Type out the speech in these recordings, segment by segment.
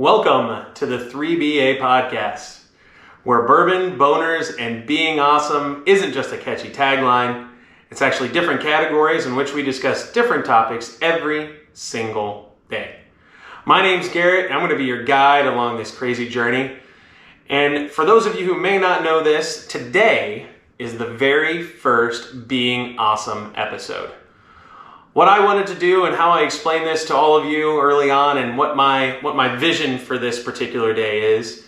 Welcome to the 3BA podcast, where bourbon, boners, and being awesome isn't just a catchy tagline. It's actually different categories in which we discuss different topics every single day. My name's Garrett, and I'm going to be your guide along this crazy journey. And for those of you who may not know this, today is the very first Being Awesome episode. What I wanted to do and how I explain this to all of you early on and what my vision for this particular day is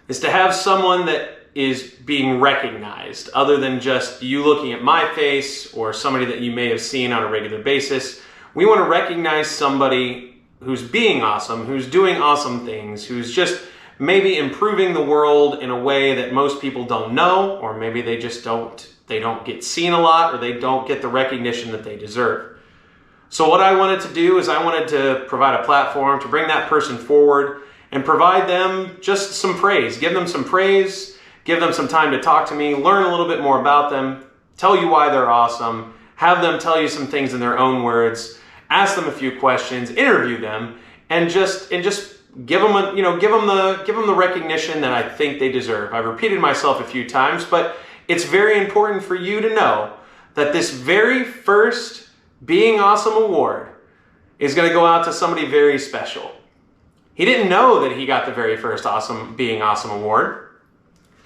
to have someone that is being recognized other than just you looking at my face or somebody that you may have seen on a regular basis. We want to recognize somebody who's being awesome, who's doing awesome things, who's just maybe improving the world in a way that most people don't know, or maybe they just don't get seen a lot, or they don't get the recognition that they deserve. So what I wanted to do is I wanted to provide a platform to bring that person forward and provide them just some praise. Give them some praise, give them some time to talk to me, learn a little bit more about them, tell you why they're awesome, have them tell you some things in their own words, ask them a few questions, interview them, and just give them the recognition that I think they deserve. I've repeated myself a few times, but it's very important for you to know that this very first Being Awesome award is going to go out to somebody very special. He didn't know that he got the very first Being Awesome award.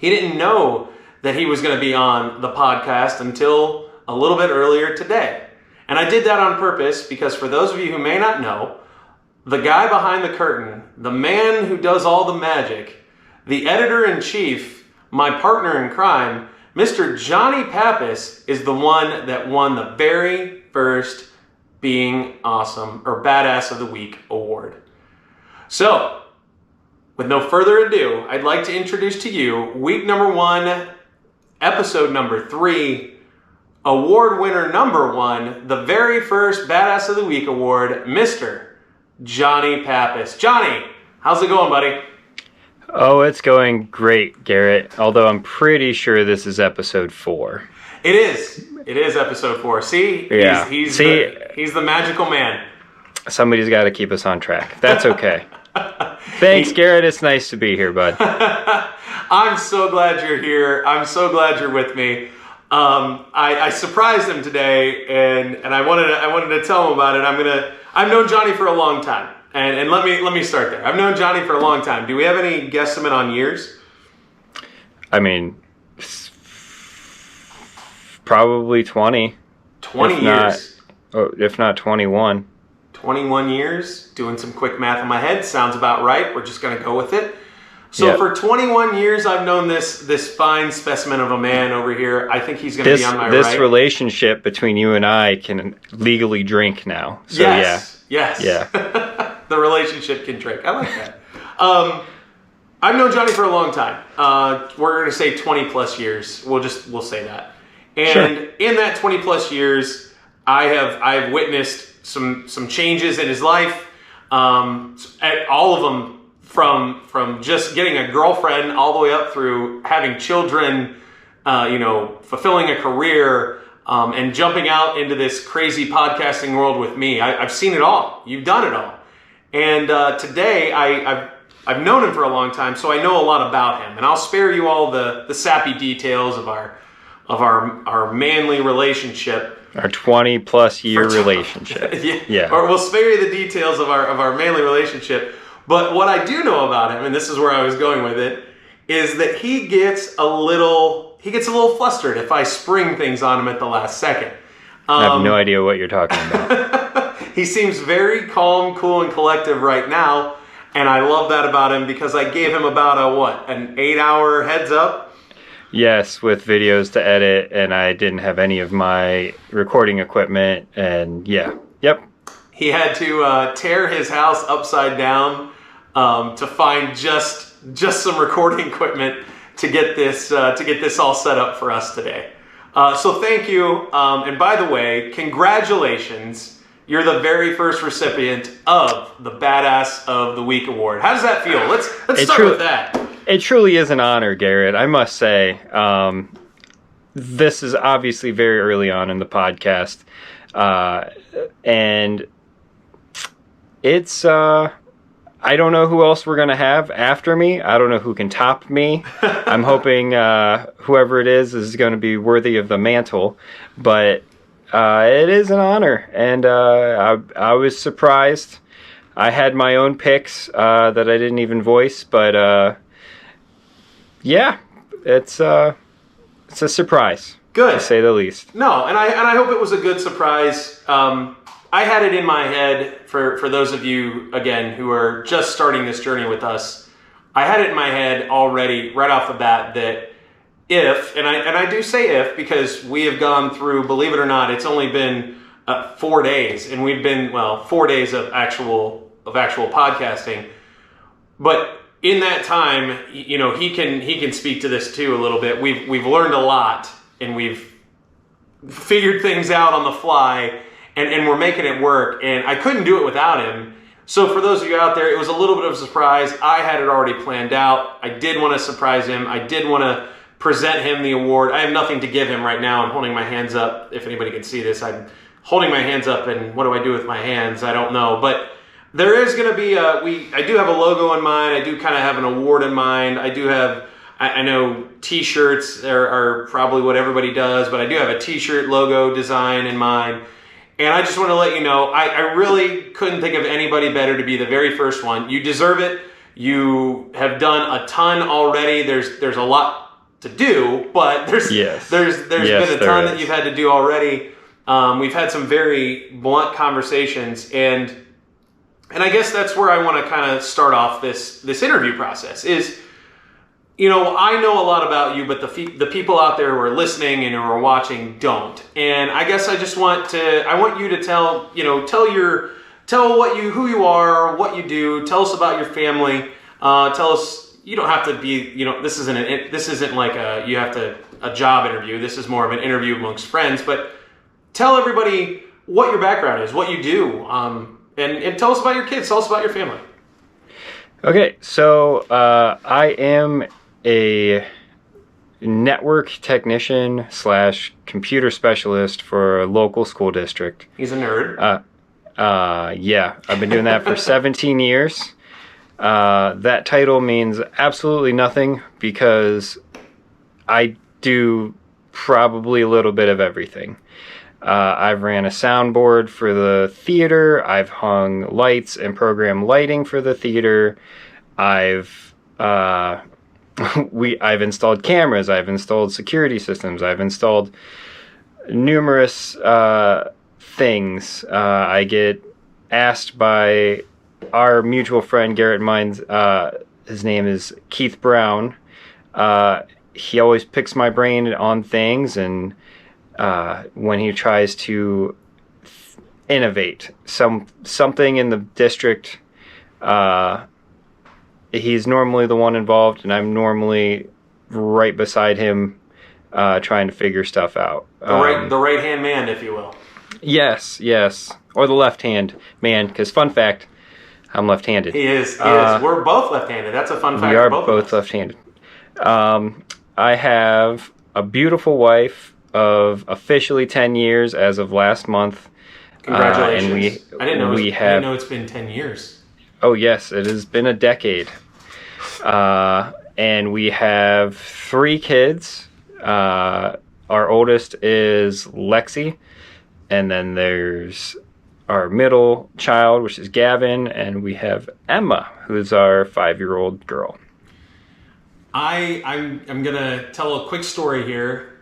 He didn't know that he was going to be on the podcast until a little bit earlier today. And I did that on purpose because for those of you who may not know, the guy behind the curtain, the man who does all the magic, the editor-in-chief, my partner in crime, Mr. Johnny Pappas is the one that won the very first Being Awesome or Badass of the Week award. So, with no further ado, I'd like to introduce to you week number 1, episode number 3, award winner number 1, the very first Badass of the Week award, Mr. Johnny Pappas. Johnny, how's it going, buddy? Oh, it's going great, Garrett. Although I'm pretty sure this is episode 4. It is. It is episode 4. See? Yeah. He's the magical man. Somebody's got to keep us on track. That's okay. Thanks, Garrett. It's nice to be here, bud. I'm so glad you're here. I'm so glad you're with me. I surprised him today, and I wanted to tell him about it. I've known Johnny for a long time. And let me start there. I've known Johnny for a long time. Do we have any guesstimate on years? I mean, probably 20. 20 years. If not 21. 21 years. Doing some quick math in my head. Sounds about right. We're just going to go with it. So Yep. For 21 years, I've known this fine specimen of a man over here. I think he's going to be on my right. This relationship between you and I can legally drink now. So Yes. Yeah. The relationship can drink. I like that. I've known Johnny for a long time. We're going to say 20 plus years. We'll say that. And In that 20 plus years, I've witnessed some changes in his life. All of them from just getting a girlfriend all the way up through having children, fulfilling a career, and jumping out into this crazy podcasting world with me. I've seen it all. You've done it all. And today, I've known him for a long time, so I know a lot about him. And I'll spare you all the sappy details of our manly relationship. Our 20 plus year relationship. Yeah. Or we'll spare you the details of our manly relationship. But what I do know about him, and this is where I was going with it, is that he gets a little flustered if I spring things on him at the last second. I have no idea what you're talking about. He seems very calm, cool, and collective right now, and I love that about him because I gave him about an 8-hour heads up? Yes, with videos to edit, and I didn't have any of my recording equipment, and Yep. He had to tear his house upside down to find just some recording equipment to get this all set up for us today. So thank you, and by the way, congratulations. You're the very first recipient of the Badass of the Week award. How does that feel? Let's start with that. It truly is an honor, Garrett. I must say, this is obviously very early on in the podcast, and it's I don't know who else we're going to have after me. I don't know who can top me. I'm hoping whoever it is going to be worthy of the mantle. But it is an honor. And I was surprised. I had my own picks that I didn't even voice. But yeah, it's a surprise. Good. To say the least. No, and I hope it was a good surprise. I had it in my head, for those of you, again, who are just starting this journey with us, I had it in my head already, right off the bat, that if, and I do say if, because we have gone through, believe it or not, it's only been 4 days, and we've been, 4 days of actual podcasting, but in that time, you know, he can speak to this too a little bit. We've learned a lot, and we've figured things out on the fly, and we're making it work, and I couldn't do it without him. So for those of you out there, it was a little bit of a surprise. I had it already planned out. I did want to surprise him. I did want to present him the award. I have nothing to give him right now. I'm holding my hands up. If anybody can see this, I'm holding my hands up, and what do I do with my hands? I don't know. But there is going to be I do have a logo in mind. I do kind of have an award in mind. I do have, I know t-shirts are probably what everybody does, but I do have a t-shirt logo design in mind. And I just want to let you know, I really couldn't think of anybody better to be the very first one. You deserve it. You have done a ton already. There's a lot to do, but there's been a ton that you've had to do already. We've had some very blunt conversations, and I guess that's where I want to kind of start off this interview process is, you know, I know a lot about you, but the people out there who are listening and who are watching don't. And I guess I just want you to tell who you are, what you do. Tell us about your family. Tell us. You don't have to be. You know, this isn't like a job interview. This is more of an interview amongst friends. But tell everybody what your background is, what you do, and tell us about your kids. Tell us about your family. Okay, so I am a network technician / computer specialist for a local school district. He's a nerd. Yeah, I've been doing that for 17 years. That title means absolutely nothing because I do probably a little bit of everything. I've ran a soundboard for the theater. I've hung lights and programmed lighting for the theater. I've installed cameras. I've installed security systems. I've installed numerous things. I get asked by our mutual friend Garrett and mine. His name is Keith Brown. He always picks my brain on things, and when he tries to innovate something in the district, he's normally the one involved, and I'm normally right beside him trying to figure stuff out. The right-hand man, if you will. Yes. Or the left-hand man, because fun fact, I'm left-handed. He is. We're both left-handed. That's a fun fact. We are both left-handed. I have a beautiful wife of officially 10 years as of last month. Congratulations. I didn't know it's been 10 years. Oh, yes. It has been a decade. And we have 3 kids. Our oldest is Lexi. And then there's our middle child, which is Gavin. And we have Emma, who's our 5-year-old girl. I'm going to tell a quick story here.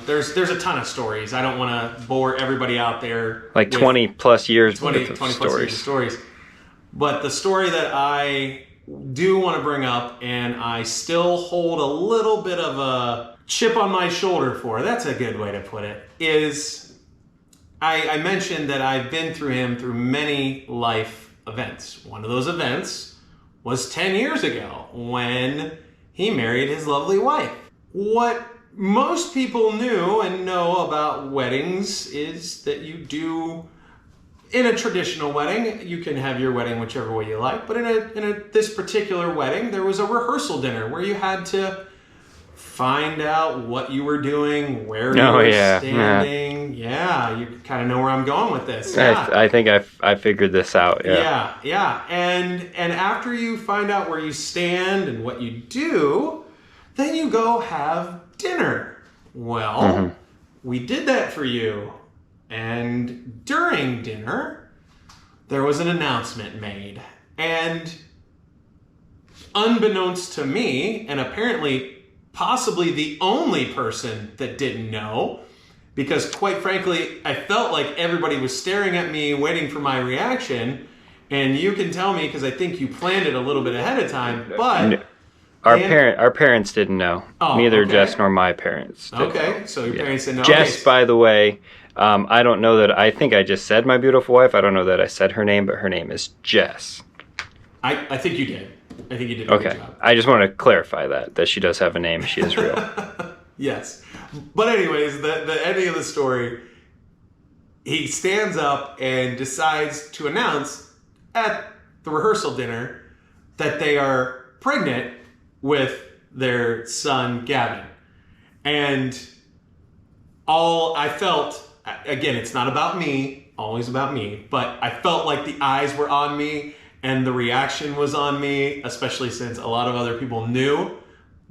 There's a ton of stories. I don't want to bore everybody out there. Like 20 plus years 20 plus years of stories. But the story that I do want to bring up, and I still hold a little bit of a chip on my shoulder for, that's a good way to put it, is I mentioned that I've been through him through many life events. One of those events was 10 years ago when he married his lovely wife. What most people knew and know about weddings is that you do, in a traditional wedding, you can have your wedding whichever way you like, but in this particular wedding, there was a rehearsal dinner where you had to find out what you were doing, where you were standing. Yeah, you kind of know where I'm going with this. Yeah. I think I figured this out. Yeah. And after you find out where you stand and what you do, then you go have dinner. Well, we did that for you. And during dinner, there was an announcement made. And unbeknownst to me, and apparently possibly the only person that didn't know, because quite frankly, I felt like everybody was staring at me, waiting for my reaction. And you can tell me, because I think you planned it a little bit ahead of time, but... Our parents didn't know. Oh, Neither okay. Jess nor my parents didn't know. So your parents didn't know. Jess, by the way, I don't know that... I think I just said my beautiful wife. I don't know that I said her name, but her name is Jess. I think you did. I think you did a good job. I just want to clarify that she does have a name. She is real. Yes. But anyways, the ending of the story, he stands up and decides to announce at the rehearsal dinner that they are pregnant with their son, Gavin. And all I felt, again, it's not about me, always about me, but I felt like the eyes were on me and the reaction was on me, especially since a lot of other people knew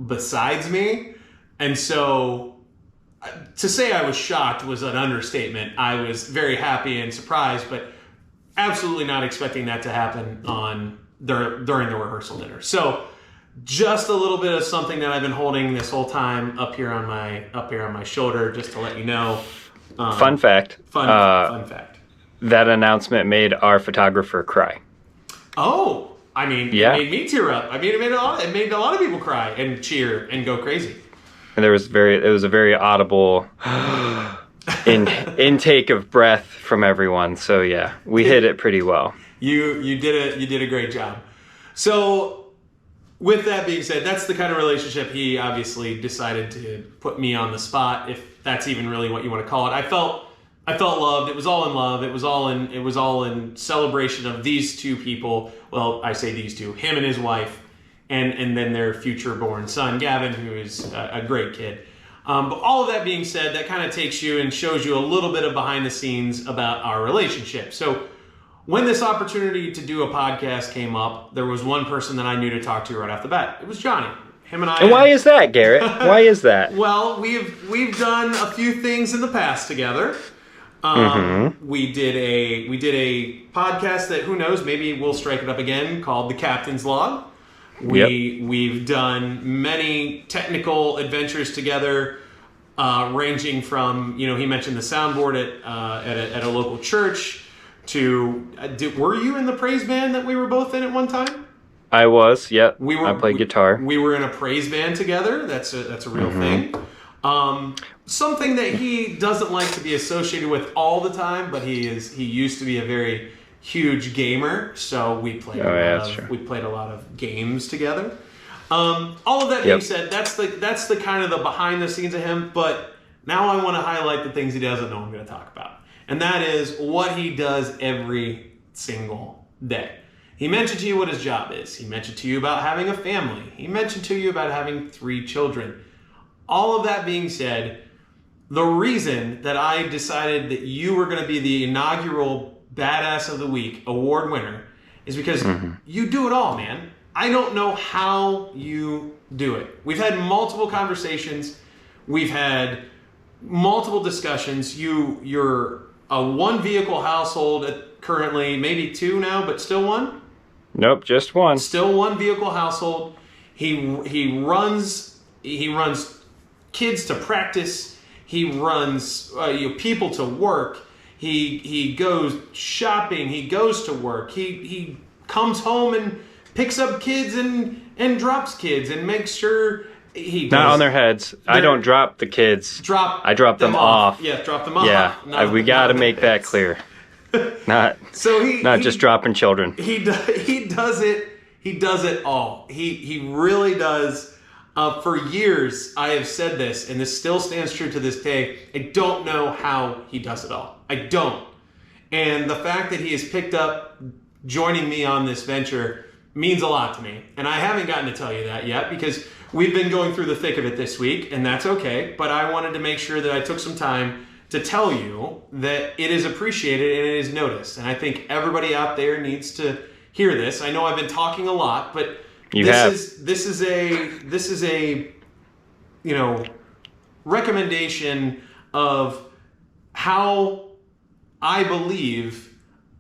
besides me. And so to say I was shocked was an understatement. I was very happy and surprised, but absolutely not expecting that to happen during the rehearsal dinner. So just a little bit of something that I've been holding this whole time up here on my shoulder, just to let you know. Fun fact. Fun fact. That announcement made our photographer cry. Oh, I mean, It made me tear up. I mean, it made a lot of people cry and cheer and go crazy. And it was a very audible intake of breath from everyone. So yeah, we hit it pretty well. You did a great job. So with that being said, that's the kind of relationship he obviously decided to put me on the spot, if that's even really what you want to call it. I felt loved. It was all in love. It was all in celebration of these two people. Well, I say these two, him and his wife, and then their future born son, Gavin, who is a great kid. But all of that being said, that kind of takes you and shows you a little bit of behind the scenes about our relationship. So when this opportunity to do a podcast came up, there was one person that I knew to talk to right off the bat. It was Johnny. Him and I. And why is that, Garrett? Why is that? Well, we've done a few things in the past together. We did a podcast that, who knows, maybe we'll strike it up again, called The Captain's Log. We've done many technical adventures together, ranging from, he mentioned the soundboard at a local church to were you in the praise band that we were both in at one time? I was, yep. I played guitar. We were in a praise band together. That's a real thing. Something that he doesn't like to be associated with all the time, but he used to be a very huge gamer, so we played a lot of games together. All of that being said, that's the kind of the behind the scenes of him. But now I want to highlight the things he doesn't know I'm going to talk about, and that is what he does every single day. He mentioned to you what his job is. He mentioned to you about having a family. He mentioned to you about having 3 children. All of that being said, the reason that I decided that you were going to be the inaugural Badass of the Week award winner is because you do it all, man. I don't know how you do it. We've had multiple conversations. We've had multiple discussions. You're a 1-vehicle household currently, maybe 2 now, but still 1? Nope, just 1. Still 1-vehicle household. He runs kids to practice. He runs people to work. He goes shopping. He goes to work. He comes home and picks up kids and drops kids and makes sure he does. Not on their heads. I don't drop the kids. I drop them off. Yeah, drop them off. Yeah, we got to make that clear. Not just dropping children. He does it. He does it all. He really does. For years, I have said this, and this still stands true to this day. I don't know how he does it all. I don't. And the fact that he has picked up joining me on this venture means a lot to me. And I haven't gotten to tell you that yet, because we've been going through the thick of it this week, and that's okay, but I wanted to make sure that I took some time to tell you that it is appreciated and it is noticed. And I think everybody out there needs to hear this. I know I've been talking a lot, but this is a recommendation of how I believe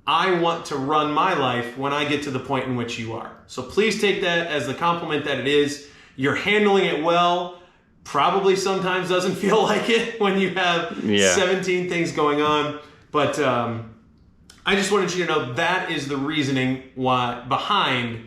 I want to run my life when I get to the point in which you are. So please take that as the compliment that it is. You're handling it well. Probably sometimes doesn't feel like it when you have 17 things going on. But I just wanted you to know that is the reasoning behind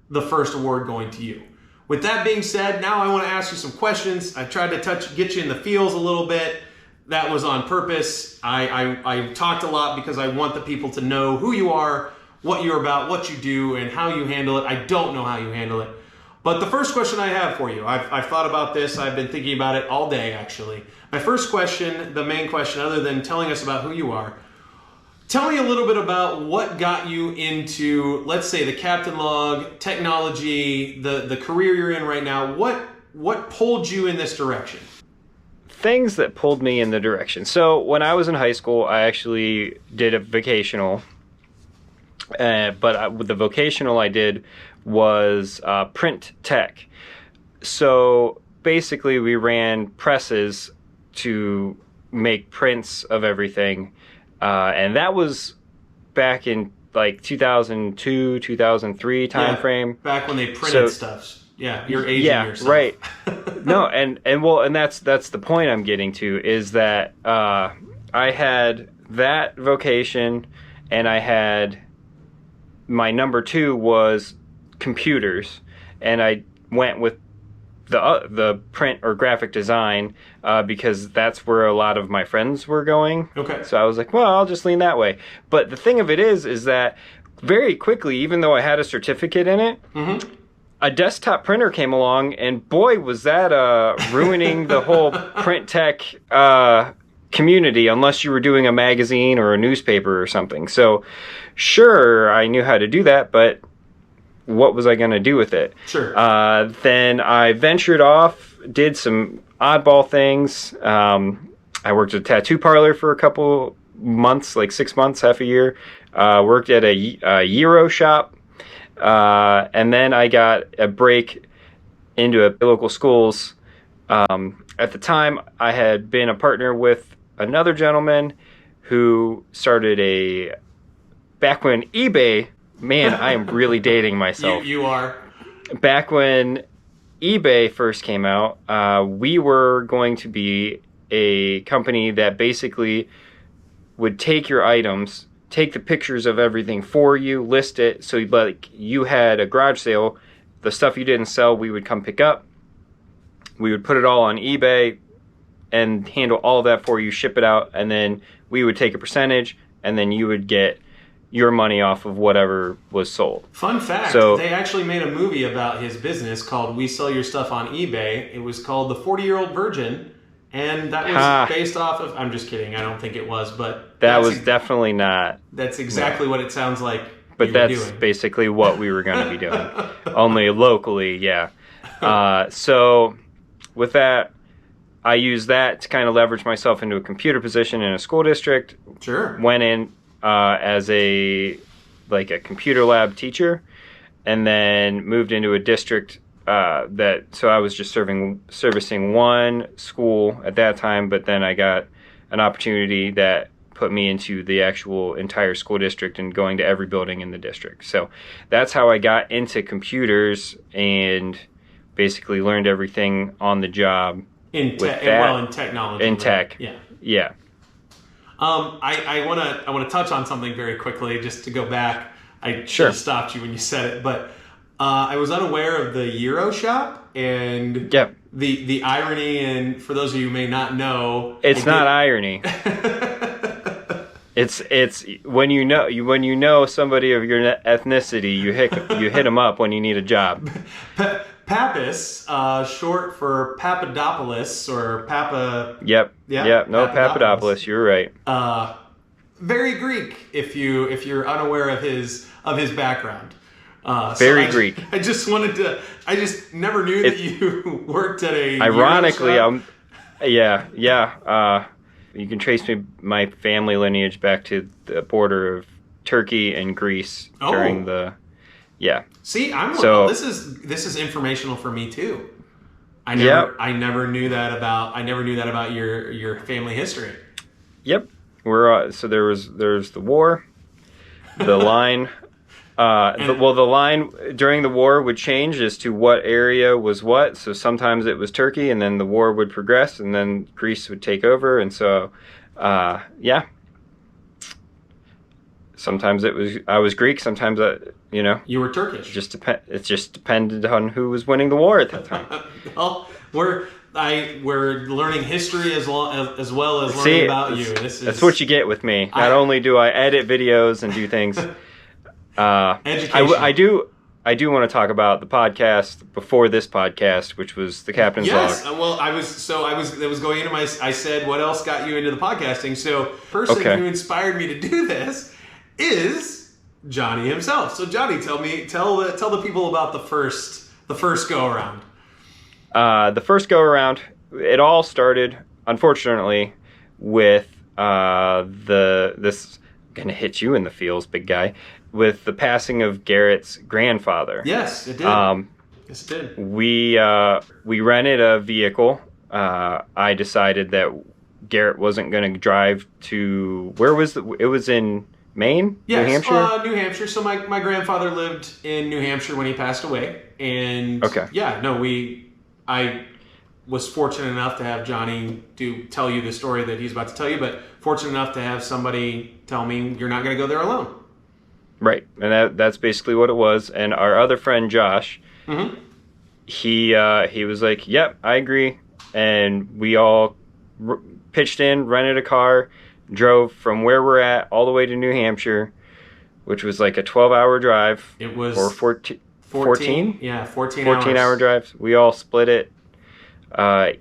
the first award going to you. With that being said, now I want to ask you some questions. I tried to get you in the feels a little bit. That was on purpose. I talked a lot because I want the people to know who you are, what you're about, what you do, and how you handle it. I don't know how you handle it. But the first question I have for you, I've thought about this. I've been thinking about it all day, actually. My first question, the main question, other than telling us about who you are, tell me a little bit about what got you into, let's say, the captain log, technology, the career you're in right now. What pulled you in this direction? Things that pulled me in the direction. So when I was in high school, I actually did a vocational. But the vocational I did was print tech. So basically we ran presses to make prints of everything. And that was back in like 2002, 2003 time frame. Back when they printed stuff. Yeah, you're aging yourself. Right. No, and that's the point I'm getting to is that I had that vocation, and I had my number two was computers, and I went with the print or graphic design because that's where a lot of my friends were going. Okay. So I was like, well, I'll just lean that way. But the thing of it is that very quickly, even though I had a certificate in it, a desktop printer came along, and boy, was that ruining the whole print tech community unless you were doing a magazine or a newspaper or something. So sure, I knew how to do that, but what was I going to do with it? Sure. Then I ventured off, did some oddball things. I worked at a tattoo parlor for a couple months, like 6 months, half a year. Worked at a Euro shop. And then I got a break into local schools. At the time, I had been a partner with another gentleman who started back when eBay, man, I am really dating myself. You are. Back when eBay first came out, we were going to be a company that basically would take your items, take the pictures of everything for you, list it, so like you had a garage sale, the stuff you didn't sell, we would come pick up. We would put it all on eBay and handle all of that for you, ship it out, and then we would take a percentage, and then you would get your money off of whatever was sold. Fun fact, they actually made a movie about his business called We Sell Your Stuff on eBay. It was called The 40-Year-Old Virgin, and that was based off of, I'm just kidding, I don't think it was, but that was definitely not. That's exactly what it sounds like. But that's basically what we were going to be doing. Only locally, yeah. So with that, I used that to kind of leverage myself into a computer position in a school district. Sure. Went in as a computer lab teacher, and then moved into a district so I was just servicing one school at that time, but then I got an opportunity that put me into the actual entire school district and going to every building in the district. So that's how I got into computers and basically learned everything on the job. In technology. In tech. Yeah. Yeah. I want to touch on something very quickly just to go back. I should have stopped you when you said it, but I was unaware of the Euro shop and the irony. And for those of you who may not know, it's not irony. It's when you know somebody of your ethnicity, you hit them up when you need a job. Pappas, short for Papadopoulos or Papa. Yep. No, Papadopoulos. You're right. Very Greek. If you're unaware of his background, Very Greek. I just wanted to. I just never knew that you worked at a. Ironically, Euro shop. yeah. You can trace my family lineage back to the border of Turkey and Greece during the. Yeah. See, this is informational for me too. I never knew that about your family history. Yep. We're so there's the war, the line. The line during the war would change as to what area was what. So sometimes it was Turkey, and then the war would progress, and then Greece would take over. And so, sometimes I was Greek. Sometimes you were Turkish. It just depended on who was winning the war at that time. Well, we're learning history as well as learning about you. That's what you get with me. Not only do I edit videos and do things. Education. I do want to talk about the podcast before this podcast, which was the Captain's Log. Yes. Well, that was going into I said, what else got you into the podcasting? So, the person who inspired me to do this is Johnny himself. So, Johnny, tell the people about the first go around. The first go around, it all started, unfortunately, with this. I'm gonna hit you in the feels, big guy. With the passing of Garrett's grandfather. Yes, it did. Yes, it did. We rented a vehicle. I decided that Garrett wasn't going to drive to it was in Maine, yes, New Hampshire. New Hampshire. So my grandfather lived in New Hampshire when he passed away, and I was fortunate enough to have Johnny tell you the story that he's about to tell you, but fortunate enough to have somebody tell me you're not going to go there alone. Right, and that's basically what it was. And our other friend Josh, he was like, "Yep, I agree," and we all pitched in, rented a car, drove from where we're at all the way to New Hampshire, which was like a 12-hour drive. It was or 14? Yeah, 14 hour drives. We all split it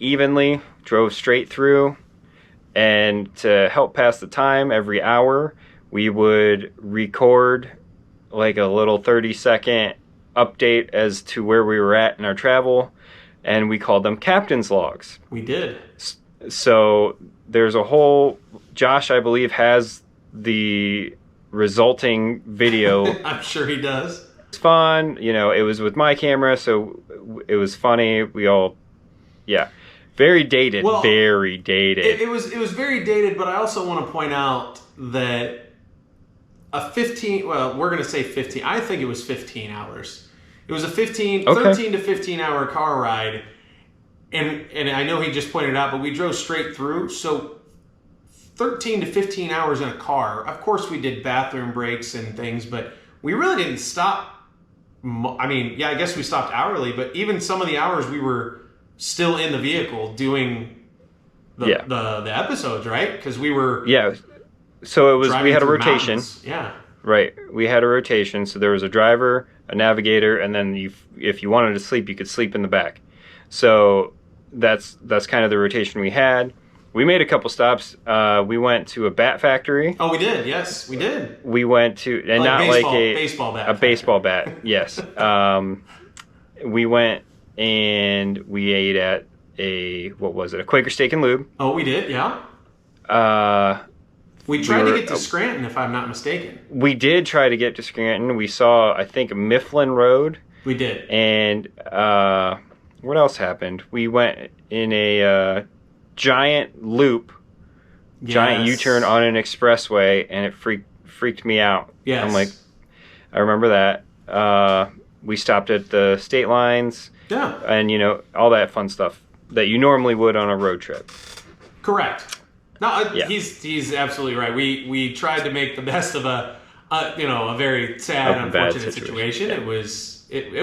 evenly, drove straight through, and to help pass the time every hour, we would record like a little 30-second update as to where we were at in our travel, and we called them Captain's Logs. We did. So there's a whole... Josh, I believe, has the resulting video. I'm sure he does. It's fun. It was with my camera, so it was funny. We all... Yeah. Very dated. Well, very dated. It was very dated, but I also want to point out that we're going to say 15. I think it was 15 hours. It was a 13 to 15 hour car ride. And I know he just pointed it out, but we drove straight through. So 13 to 15 hours in a car. Of course, we did bathroom breaks and things, but we really didn't stop. I guess we stopped hourly, but even some of the hours we were still in the vehicle doing the episodes, right? Because we were... Yeah. So we had a rotation. Mountains. Yeah. Right. We had a rotation. So there was a driver, a navigator, and then if you wanted to sleep, you could sleep in the back. So that's kind of the rotation we had. We made a couple stops. We went to a bat factory. Oh, we did. Yes, we did. We went to, and not like a baseball bat. A baseball bat. Yes. We went and we ate at a Quaker Steak and Lube. Oh, we did. Yeah. We tried to get to Scranton, if I'm not mistaken. We did try to get to Scranton. We saw, I think, Mifflin Road. We did. And what else happened? We went in a giant loop, giant U-turn on an expressway, and it freaked me out. Yes. I'm like, I remember that. We stopped at the state lines. Yeah. And, all that fun stuff that you normally would on a road trip. Correct. No, he's absolutely right. We tried to make the best of a very sad, unfortunate situation. Yeah. It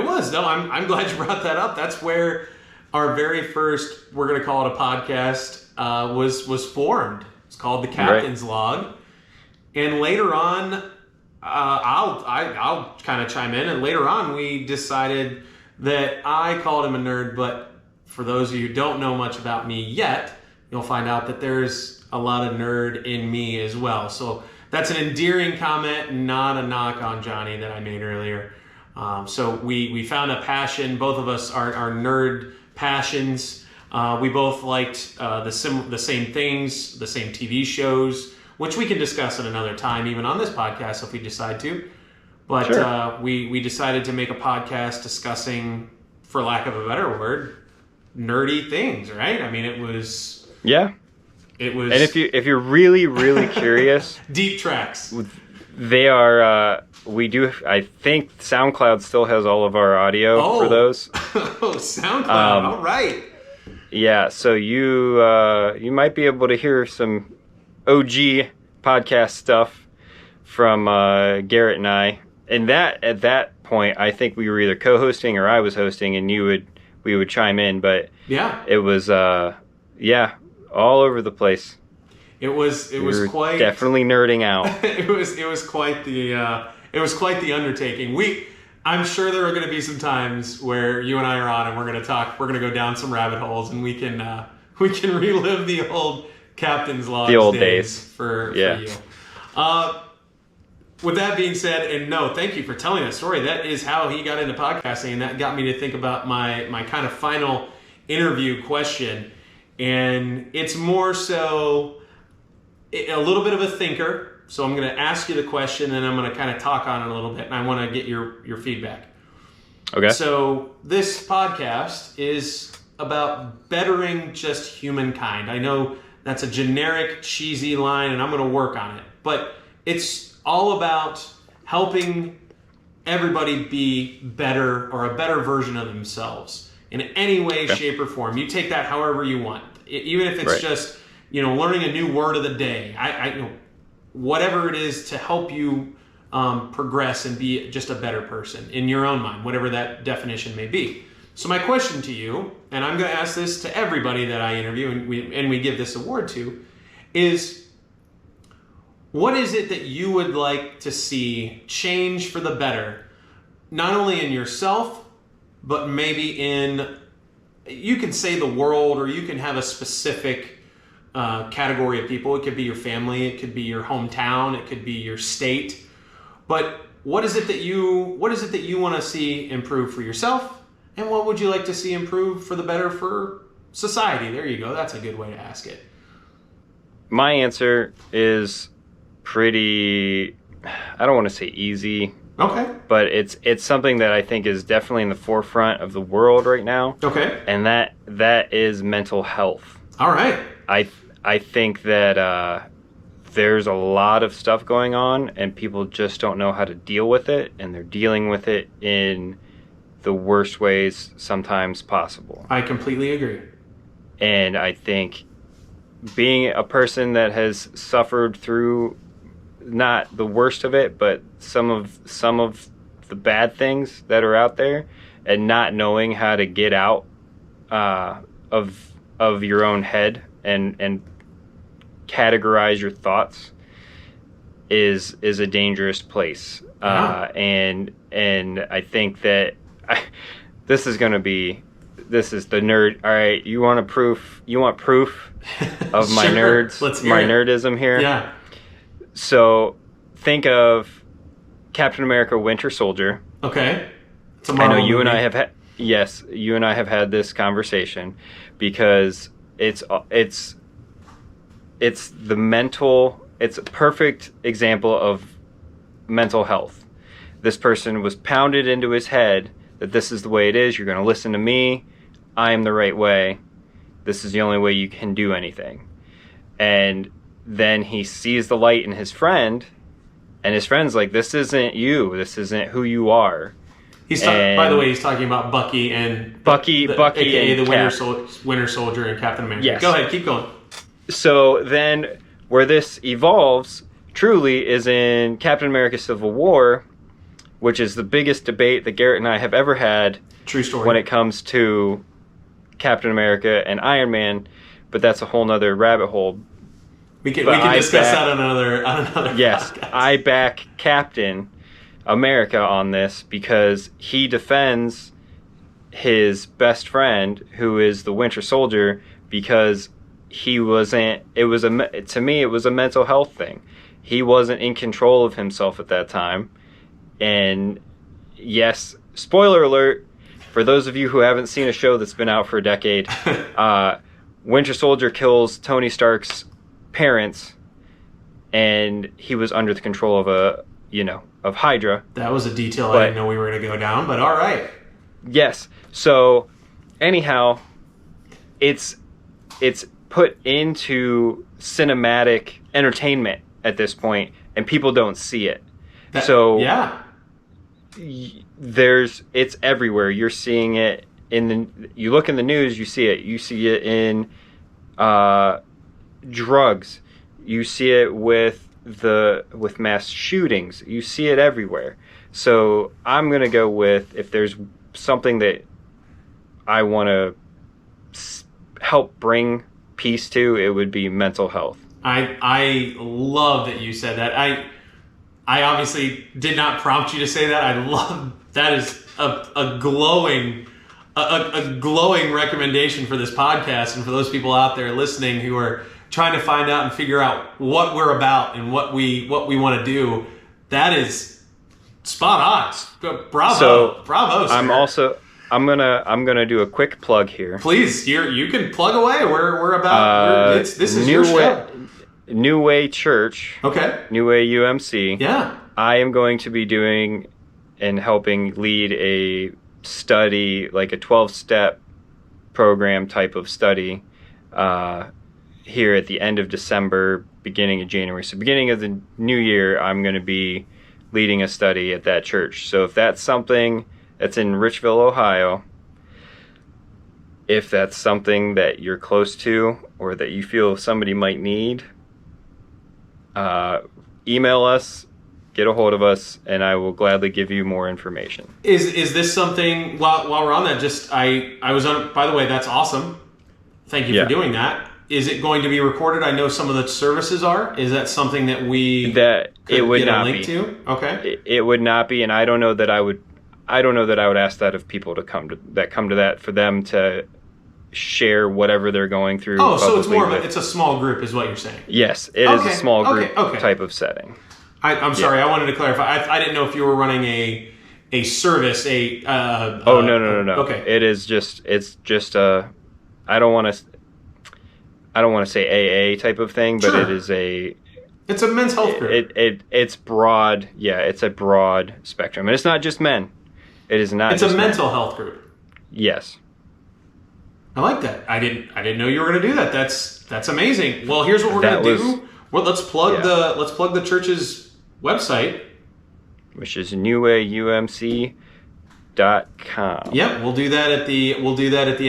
was. No, I'm glad you brought that up. That's where our very first, we're going to call it a podcast, was formed. It's called the Captain's Log. And later on, I'll kind of chime in. And later on, we decided that I called him a nerd, but for those of you who don't know much about me yet, you'll find out that there's a lot of nerd in me as well. So that's an endearing comment, not a knock on Johnny that I made earlier. So we found a passion. Both of us are nerd passions. We both liked the same things, the same TV shows, which we can discuss at another time, even on this podcast if we decide to. But Sure. We decided to make a podcast discussing, for lack of a better word, nerdy things, right? I mean, it was... And if you're really, really curious... Deep tracks. They are... I think SoundCloud still has all of our audio for those. Oh, SoundCloud. All right. Yeah, so you might be able to hear some OG podcast stuff from Garrett and I. And at that point, I think we were either co-hosting or I was hosting, and we would chime in. But yeah, it was all over the place. It was quite definitely nerding out. it was quite the undertaking. I'm sure there are going to be some times where you and I are on and we're going to go down some rabbit holes, and we can relive the old Captain's Logs, the old days for you. With that being said, and no, thank you for telling that story. That is how he got into podcasting, and that got me to think about my kind of final interview question. And it's more so a little bit of a thinker. So I'm going to ask you the question, and I'm going to kind of talk on it a little bit, and I want to get your feedback. Okay. So this podcast is about bettering just humankind. I know that's a generic, cheesy line, and I'm going to work on it. But it's all about helping everybody be better, or a better version of themselves in any way, shape, or form. You take that however you want. Even if it's just, learning a new word of the day. I whatever it is to help you progress and be just a better person in your own mind, whatever that definition may be. So my question to you, and I'm going to ask this to everybody that I interview and we give this award to, is what is it that you would like to see change for the better, not only in yourself, but maybe in, you can say the world, or you can have a specific category of people. It could be your family, it could be your hometown, it could be your state. But what is it that you want to see improve for yourself, and what would you like to see improve for the better for society? There you go. That's a good way to ask it. My answer is pretty, I don't want to say easy. Okay. But it's something that I think is definitely in the forefront of the world right now. Okay. And that is mental health. All right. I think that there's a lot of stuff going on, and people just don't know how to deal with it, and they're dealing with it in the worst ways sometimes possible. I completely agree. And I think being a person that has suffered through not the worst of it, but some of the bad things that are out there, and not knowing how to get out of your own head and categorize your thoughts is a dangerous place. And I think that this is the nerd. All right, you want proof of my Sure. nerdism here? Yeah. So think of Captain America Winter Soldier. Okay. I know you and I have had this conversation, because it's a perfect example of mental health. This person was pounded into his head that this is the way it is. You're going to listen to me. I am the right way. This is the only way you can do anything. And then he sees the light in his friend, and his friend's like, this isn't you. This isn't who you are. By the way, he's talking about Bucky, aka and the Winter Soldier and Captain America. Yes. Go ahead, keep going. So then where this evolves truly is in Captain America Civil War, which is the biggest debate that Garrett and I have ever had. True story. When it comes to Captain America and Iron Man, but that's a whole nother rabbit hole. We can discuss that on another yes, podcast. I back Captain America on this because he defends his best friend, who is the Winter Soldier, because he wasn't. To me, it was a mental health thing. He wasn't in control of himself at that time, and yes, spoiler alert, for those of you who haven't seen a show that's been out for a decade, Winter Soldier kills Tony Stark's parents, and he was under the control of Hydra. That was a detail I didn't know we were going to go down, but all right. Yes. So, anyhow, it's put into cinematic entertainment at this point, and people don't see it. Yeah. It's everywhere. You're seeing it you look in the news, you see it. You see it in drugs. You see it with mass shootings. You see it everywhere. So I'm going to go with, if there's something that I want to help bring peace to, it would be mental health. I love that you said that. I obviously did not prompt you to say that. I love that. Is a glowing recommendation for this podcast, and for those people out there listening who are trying to find out and figure out what we're about and what we want to do. That is spot on. Bravo, sir. I'm gonna do a quick plug here. Please, you can plug away. We're about. This is your show. New Way Church. Okay. New Way UMC. Yeah. I am going to be doing and helping lead a study, like a 12-step program type of study, here at the end of December, beginning of January. So beginning of the new year, I'm going to be leading a study at that church. So if that's something that's in Richville, Ohio, if that's something that you're close to or that you feel somebody might need, email us, get a hold of us, and I will gladly give you more information. Is this something, while we're on that, just I was on, by the way, that's awesome. Thank you for doing that. Is it going to be recorded? I know some of the services are. Is that something that we it would get not a link be to? Okay. It would not be, and I don't know that I would ask that of people to come to that for them to share whatever they're going through. Oh, so it's more of it's a small group is what you're saying. Yes, it is a small group type of setting. I'm sorry, I wanted to clarify. I didn't know if you were running a service, no. Okay. It's just I don't want to say AA type of thing, but it is it's a men's health group. It's broad. Yeah, it's a broad spectrum. And it's not just men. It is not. It's a mental health group. Yes. I like that. I didn't know you were going to do that. That's amazing. Well, here's what we're going to do. Well, let's plug the church's website, which is newayumc.com. Yep, we'll do that at the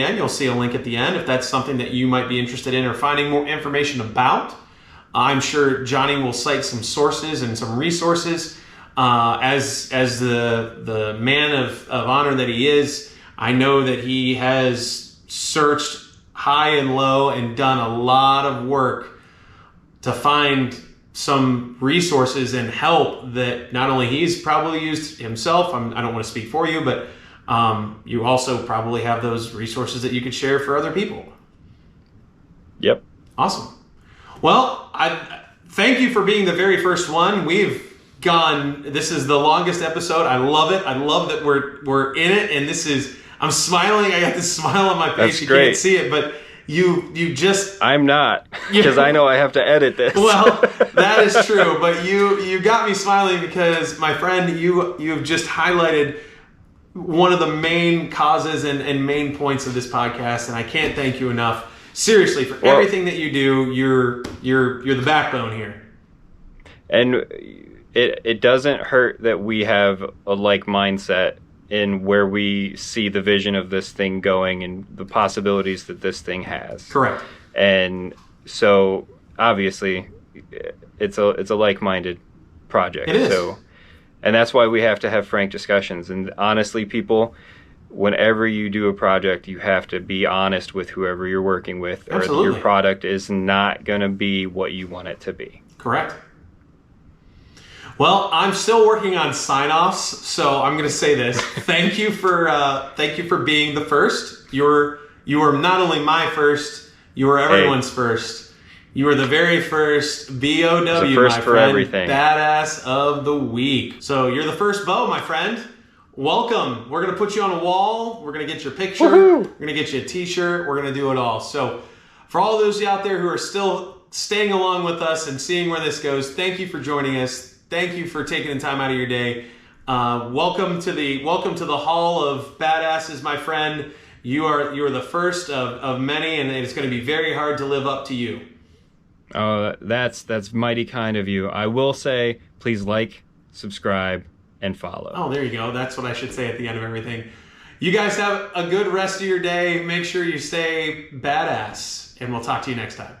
end. You'll see a link at the end if that's something that you might be interested in or finding more information about. I'm sure Johnny will cite some sources and some resources. As the man of honor that he is, I know that he has searched high and low and done a lot of work to find some resources and help that not only he's probably used himself. I don't want to speak for you, but you also probably have those resources that you could share for other people. Yep. Awesome. Well, I thank you for being the very first one. This is the longest episode. I love it. I love that we're in it, and I'm smiling. I got this smile on my face. That's you great. Can't see it, but you just... I'm not, because I know I have to edit this. Well, that is true, but you got me smiling because, my friend, you've just highlighted one of the main causes and main points of this podcast, and I can't thank you enough. Seriously, for everything that you do, you're the backbone here. And it doesn't hurt that we have a like mindset in where we see the vision of this thing going and the possibilities that this thing has. Correct. And so obviously it's a like-minded project. It is. So, and that's why we have to have frank discussions. And honestly, people, whenever you do a project, you have to be honest with whoever you're working with, or Absolutely. your product is not going to be what you want it to be. Correct. Well, I'm still working on sign-offs, so I'm going to say this. Thank you for being the first. You were not only my first, you were everyone's first. You were the very first B.O.W, first my for friend. everything. Badass of the week. So you're the first Bo, my friend. welcome. We're going to put you on a wall. We're going to get your picture. Woohoo! We're going to get you a t-shirt. We're going to do it all. So for all those out there who are still staying along with us and seeing where this goes, thank you for joining us. Thank you for taking the time out of your day. Welcome to the Hall of Badasses, my friend. You are the first of many, and it's going to be very hard to live up to you. Oh, that's mighty kind of you. I will say, please like, subscribe, and follow. Oh, there you go. That's what I should say at the end of everything. You guys have a good rest of your day. Make sure you stay badass, and we'll talk to you next time.